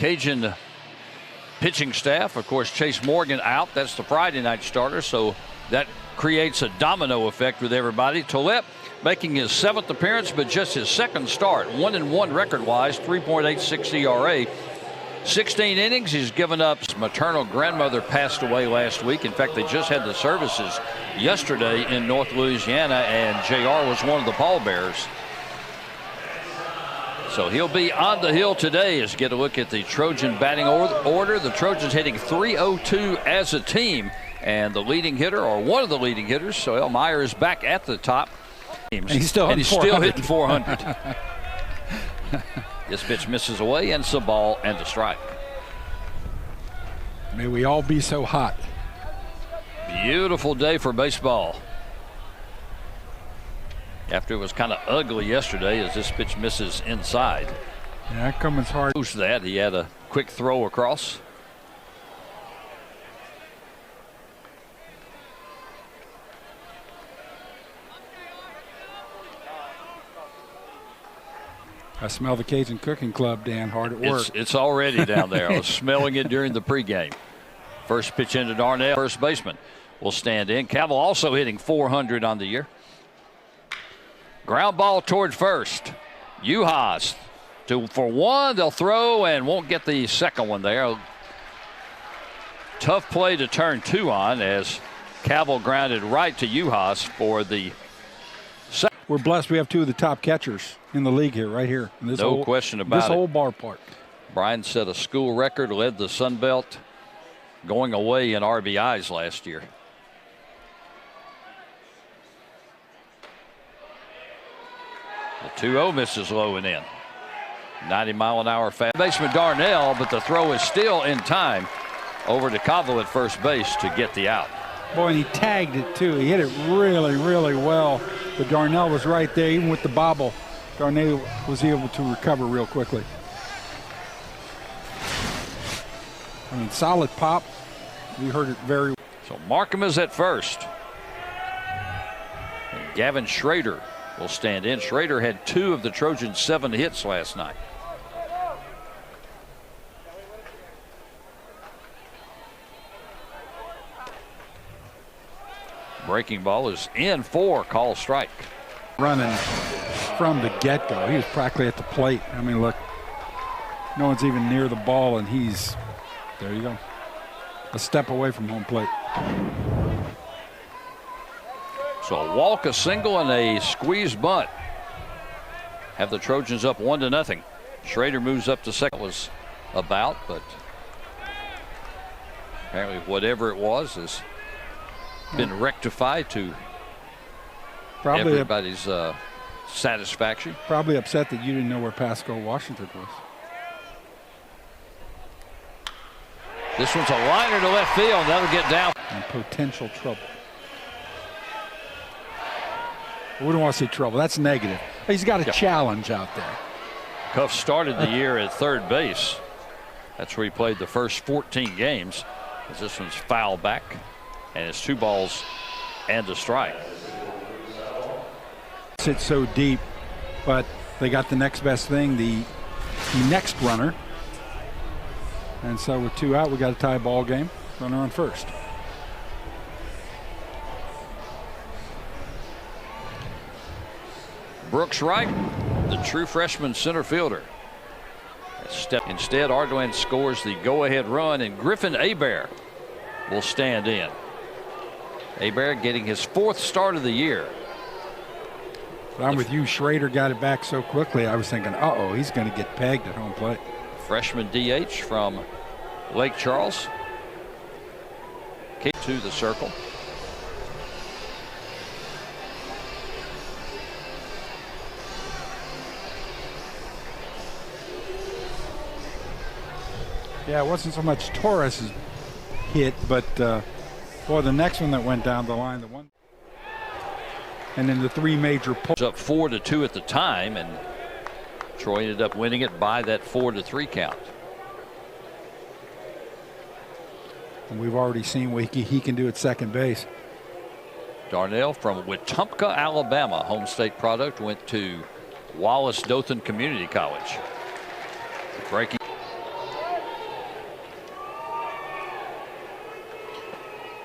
Cajun pitching staff. Of course, Chase Morgan out. That's the Friday night starter, so that creates a domino effect with everybody. Tolep making his 7th appearance, but just his 2nd start. 1-1 record-wise, 3.86 ERA. 16 innings. He's given up. His maternal grandmother passed away last week. In fact, they just had the services yesterday in North Louisiana, and JR was one of the pallbearers. So he'll be on the hill today as get a look at the Trojan batting order. The Trojans hitting .302 as a team, and the leading hitter, or one of the leading hitters, Soel Meyer, is back at the top. And he's still hitting 400. This pitch misses away, and it's a ball and a strike. May we all be so hot. Beautiful day for baseball. After it was kind of ugly yesterday as this pitch misses inside. Yeah, that comes hard. Who's that? He had a quick throw across. I smell the Cajun Cooking Club, Dan, hard at work. It's already down there. I was smelling it during the pregame. First pitch into Darnell. First baseman will stand in. Cavill also hitting .400 on the year. Ground ball toward first. Uhas for one. They'll throw and won't get the second one there. Tough play to turn 2 on as Cavill grounded right to Uhas for the second. We're blessed we have 2 of the top catchers in the league here, right here. In this no question about it. This whole ballpark. Brian set a school record, led the Sun Belt, going away in RBIs last year. The 2-0 misses low and in. 90-mile-an-hour fast baseman Darnell, but the throw is still in time over to Cavill at first base to get the out. Boy, and he tagged it too. He hit it really, really well. But Darnell was right there, even with the bobble. Darnell was able to recover real quickly. I mean, solid pop. We heard it very well. So Markham is at first. And Gavin Schrader will stand in. Schrader had 2 of the Trojans' 7 hits last night. Breaking ball is in for call strike. Running from the get-go. He was practically at the plate. I mean, look, no one's even near the ball, and he's, there you go, a step away from home plate. So a walk, a single, and a squeeze bunt have the Trojans up 1-0. Schrader moves up to second. Was about, but apparently whatever it was has been rectified to probably everybody's satisfaction. Probably upset that you didn't know where Pascal Washington was. This one's a liner to left field. That'll get down. In potential trouble. We don't want to see trouble. That's negative. He's got a challenge out there. Cuff started the year at third base. That's where he played the first 14 games. As this one's foul back, and it's 2 balls and a strike. It's so deep, but they got the next best thing, the next runner. And so with 2 out, we got a tie ball game. Runner on first. Brooks Wright, the true freshman center fielder. Instead, Ardoin scores the go-ahead run, and Griffin Hebert will stand in. Hebert getting his 4th start of the year. But I'm with you. Schrader got it back so quickly. I was thinking, uh-oh, he's going to get pegged at home plate. Freshman DH from Lake Charles. Kick to the circle. Yeah, it wasn't so much Torres' hit, but boy, the next one that went down the line, the one, and then the 3 major pulls. Up 4-2 at the time, and Troy ended up winning it by that 4-3 count. And we've already seen what he can do at second base. Darnell from Wetumpka, Alabama, home state product, went to Wallace Dothan Community College. Breaking.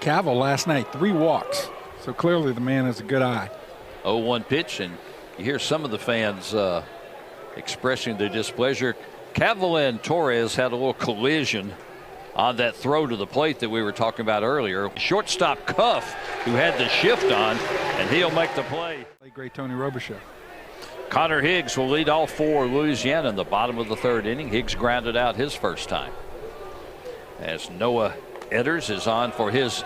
Cavill last night, 3 walks. So clearly the man has a good eye. 0-1 pitch, and you hear some of the fans expressing their displeasure. Cavill and Torres had a little collision on that throw to the plate that we were talking about earlier. Shortstop Cuff, who had the shift on, and he'll make the play. Great Tony Robichaux. Connor Higgs will lead all 4 Louisiana in the bottom of the 3rd inning. Higgs grounded out his first time. As Noah Edders is on for his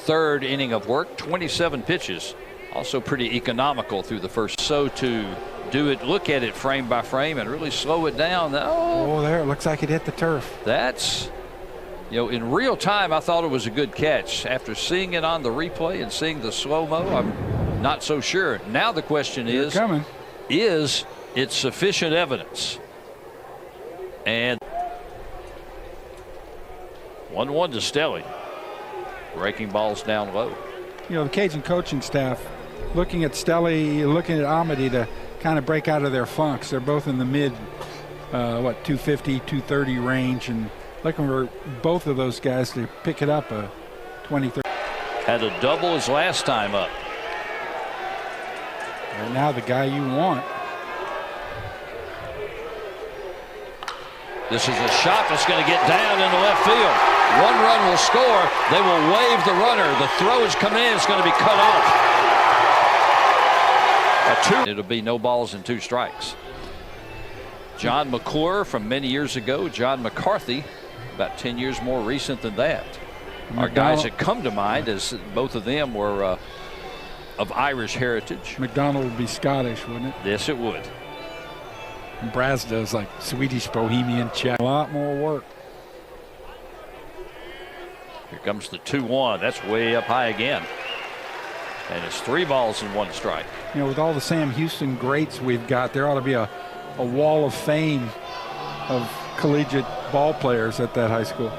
3rd inning of work, 27 pitches. Also pretty economical through the first. So to do it, look at it frame by frame and really slow it down. Oh, there, it looks like it hit the turf. That's, in real time, I thought it was a good catch. After seeing it on the replay and seeing the slow-mo, I'm not so sure. Now the question is it sufficient evidence? And 1-1 to Stelly. Breaking balls down low. The Cajun coaching staff looking at Stelly, looking at Amity to kind of break out of their funks. They're both in the mid, 250, 230 range, and looking for both of those guys to pick it up a 20-30. Had a double his last time up. And now the guy you want. This is a shot that's going to get down into left field. 1 run will score. They will wave the runner. The throw is coming in. It's going to be cut off. It'll be no balls and 2 strikes. John McClure from many years ago. John McCarthy, about 10 years more recent than that. Are guys that come to mind, as both of them were of Irish heritage. McDonald would be Scottish, wouldn't it? Yes, it would. And Brazda's like Swedish Bohemian Czech. A lot more work. Here comes the 2-1. That's way up high again. And it's 3 balls and 1 strike. With all the Sam Houston greats we've got, there ought to be a wall of fame of collegiate ball players at that high school.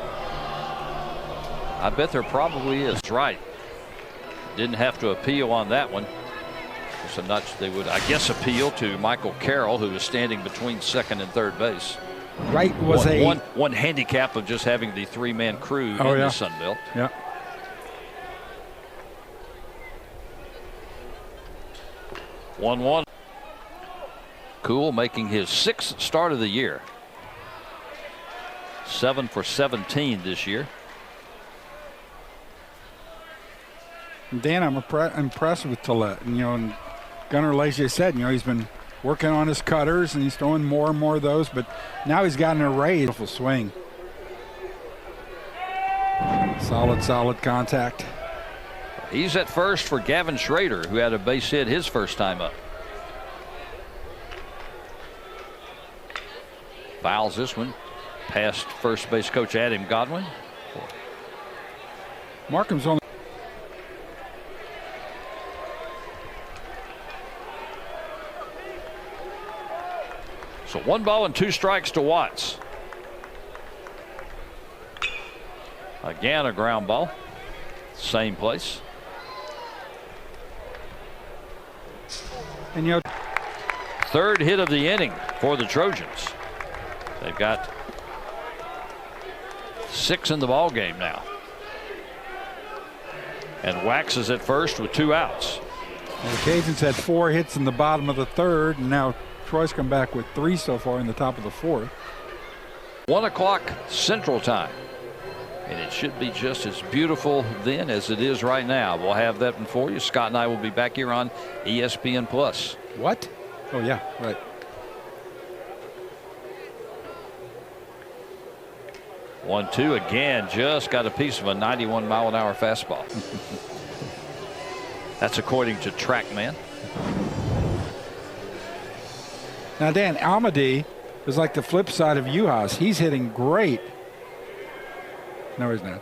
I bet there probably is. Right. Didn't have to appeal on that one. So they would, I guess, appeal to Michael Carroll, who was standing between 2nd and 3rd base. Wright was one handicap of just having the 3-man crew in the Sun Belt. Yeah. 1-1. Cool making his 6th start of the year. 7 for 17 this year. Dan, I'm impressed with Tillett. And Gunnar Leger said, he's been working on his cutters and he's throwing more and more of those, but now he's got an array. Beautiful swing. Solid contact. He's at first for Gavin Schrader, who had a base hit his first time up. Fouls this one past first base coach Adam Godwin. Markham's on. So 1 ball and 2 strikes to Watts. Again, a ground ball. Same place. And 3rd hit of the inning for the Trojans. They've got 6 in the ball game now. And Wax is at first with 2 outs. The Cajuns had 4 hits in the bottom of the 3rd, and now Troy's come back with 3 so far in the top of the 4th. 1 o'clock Central Time. And it should be just as beautiful then as it is right now. We'll have that one for you. Scott and I will be back here on ESPN Plus. What? Oh, yeah, right. One, 2 again. Just got a piece of a 91-mile-an-hour fastball. That's according to TrackMan. Now, Dan, Amity is like the flip side of Uhas. He's hitting great. No, he's not.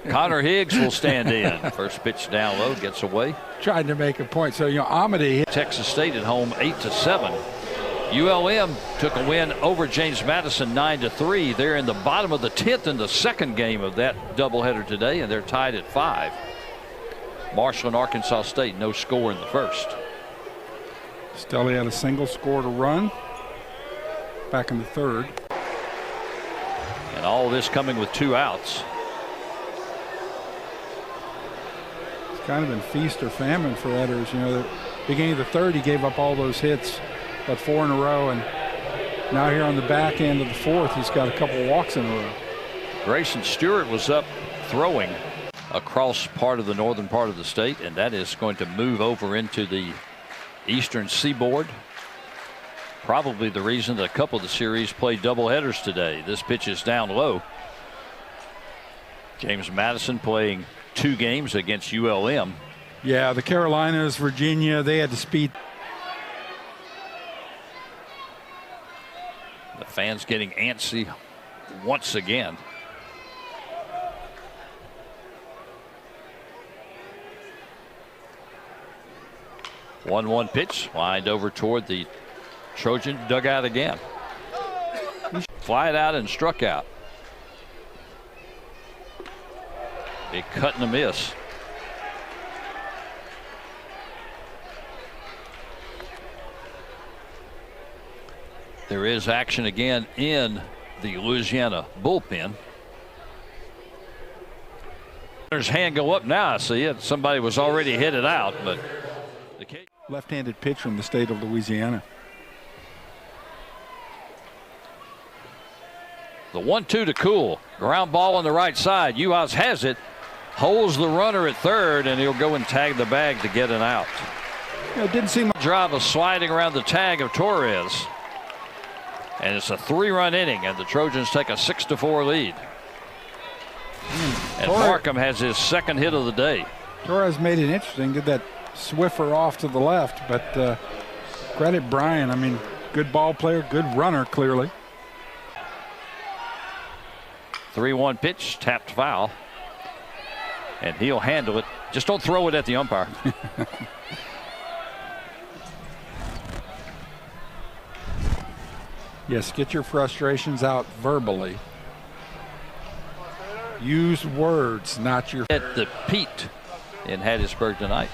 Connor Higgs will stand in. First pitch down low, gets away. Tried to make a point. So, Amity. Texas State at home 8-7. ULM took a win over James Madison 9-3. They're in the bottom of the 10th in the 2nd game of that doubleheader today, and they're tied at 5. Marshall and Arkansas State, no score in the 1st. Stelly had a single, scored a run back in the 3rd. And all this coming with 2 outs. kind of been feast or famine for Etters. You know, the beginning of the third, he gave up all those hits, but 4 in a row, and now here on the back end of the fourth, he's got a couple walks in a row. Grayson Stewart was up throwing across part of the northern part of the state, and that is going to move over into the eastern seaboard. Probably the reason that a couple of the series played doubleheaders today. This pitch is down low. James Madison playing 2 games against ULM. Yeah, the Carolinas, Virginia, they had to speed. The fans getting antsy once again. One pitch, lined over toward the Trojan dugout again. Fly it out and struck out. A cut and a miss. There is action again in the Louisiana bullpen. There's hand go up now. I see it. Somebody was already headed out, but the left-handed pitch from the state of Louisiana. The 1-2 to Cool. Ground ball on the right side. Uhas has it. Holds the runner at third, and he'll go and tag the bag to get an out. It didn't seem like job of sliding around the tag of Torres. And it's a 3-run inning, and the Trojans take a 6-4 lead. And Markham has his second hit of the day. Torres made it interesting. Did that Swiffer off to the left, but credit Brian. I mean, good ball player, good runner, clearly. 3-1 pitch, tapped foul. And he'll handle it. Just don't throw it at the umpire. Yes, get your frustrations out verbally. Use words, not your. At the Pete in Hattiesburg tonight.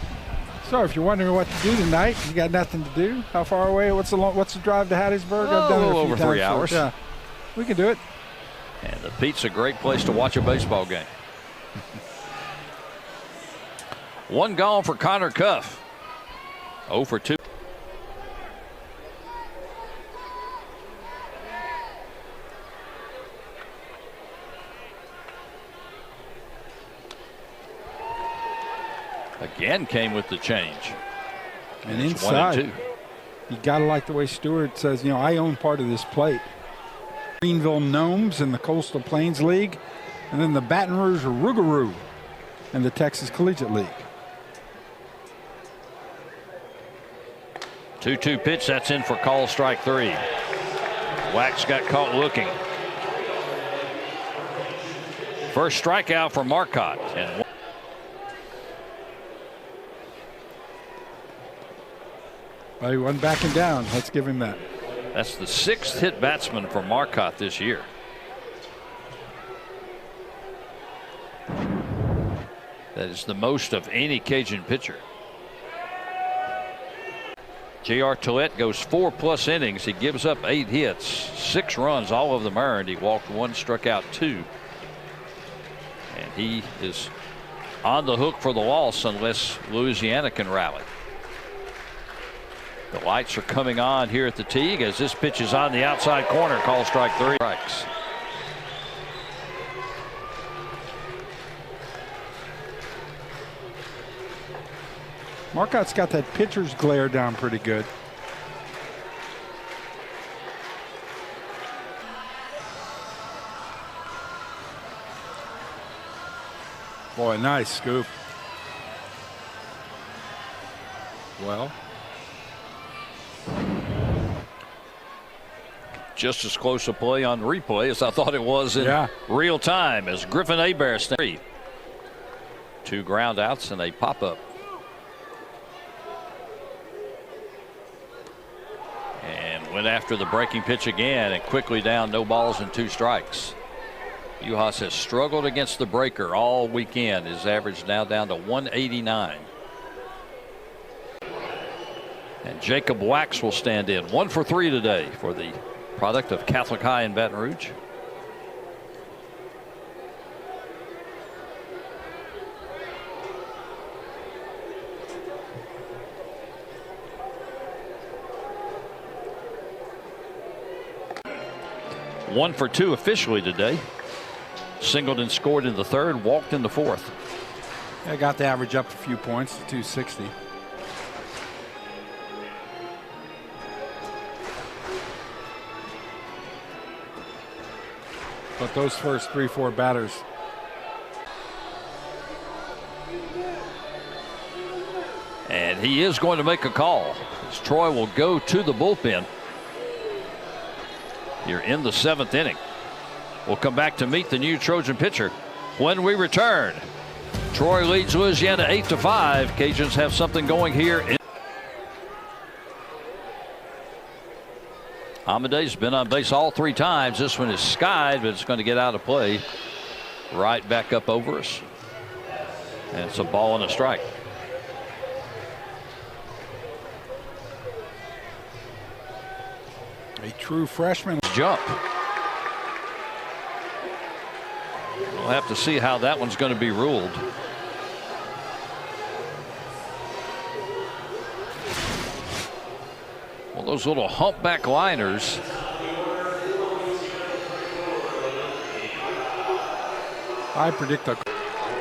So, if you're wondering what to do tonight, you got nothing to do. How far away? What's the drive to Hattiesburg? I've done it a few over 3 hours. Yeah, we can do it. And the Pete's a great place to watch a baseball game. One gone for Connor Cuff. 0 for 2. Again came with the change. And inside, you got to like the way Stewart says, you know, I own part of this plate. Greenville Gnomes in the Coastal Plains League, and then the Baton Rouge Rougarou in the Texas Collegiate League. 2-2 pitch, that's in for call strike 3. Wax got caught looking. First strikeout for Marcotte. And well, he wasn't backing down. Let's give him that. that's the 6th hit batsman for Marcotte this year. That is the most of any Cajun pitcher. J.R. Tollett goes 4+ innings. He gives up 8 hits, 6 runs, all of them earned. He walked 1, struck out 2. And he is on the hook for the loss unless Louisiana can rally. The lights are coming on here at the Teague as this pitch is on the outside corner. Call strike 3. Strikes. Marcotte's got that pitcher's glare down pretty good. Boy, nice scoop. Well, just as close a play on replay as I thought it was in real time as Griffin Hebert stands. 2 ground outs and a pop-up. And went after the breaking pitch again and quickly down, no balls and 2 strikes. Uhas has struggled against the breaker all weekend. His average now down to 189. And Jacob Wax will stand in. 1 for 3 today for the product of Catholic High in Baton Rouge. 1 for 2 officially today. Singled and scored in the third, walked in the fourth. I got the average up a few points to 260. But those first 3-4 batters. And he is going to make a call, as Troy will go to the bullpen. You're in the 7th inning. We'll come back to meet the new Trojan pitcher when we return. Troy leads Louisiana 8-5. Cajuns have something going here. Amade's been on base all 3 times. This one is skied, but it's going to get out of play. Right back up over us. And it's a ball and a strike. A true freshman. Jump. We'll have to see how that one's going to be ruled. Well, those little humpback liners. I predict a.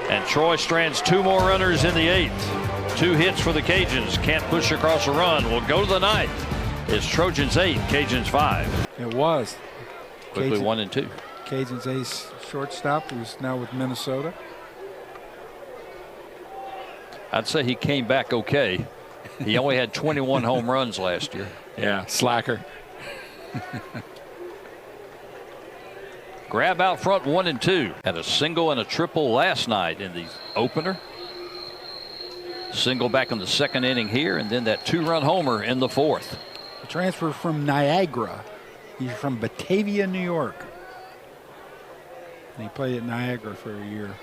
And Troy strands 2 more runners in the 8th. 2 hits for the Cajuns. Can't push across a run. We'll go to the 9th. It's Trojans 8, Cajuns 5. It was. Quickly 1 and 2. Cajuns ace shortstop, who's now with Minnesota. I'd say he came back okay. He only had 21 home runs last year. Yeah, slacker. Grab out front 1 and 2. Had a single and a triple last night in the opener. Single back in the 2nd inning here, and then that 2-run homer in the 4th. A transfer from Niagara. He's from Batavia, New York. And he played at Niagara for a year.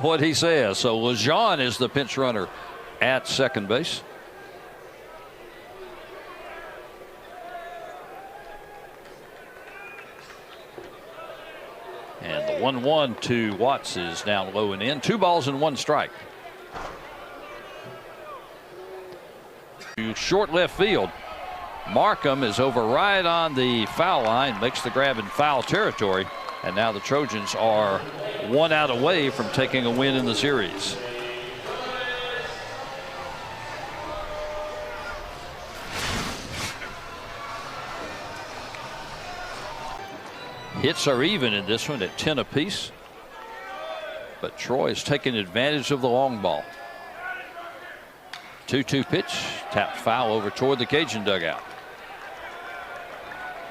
What he says. So Lejean is the pinch runner at second base. And the 1-1 to Watts is down low and in. 2 balls and 1 strike. To short left field. Markham is over right on the foul line, makes the grab in foul territory. And now the Trojans are 1 out away from taking a win in the series. Hits are even in this one at 10 apiece. But Troy is taking advantage of the long ball. 2-2 pitch, tapped foul over toward the Cajun dugout.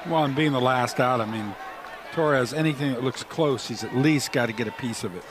Well, and being the last out, I mean, Torres, anything that looks close, he's at least got to get a piece of it.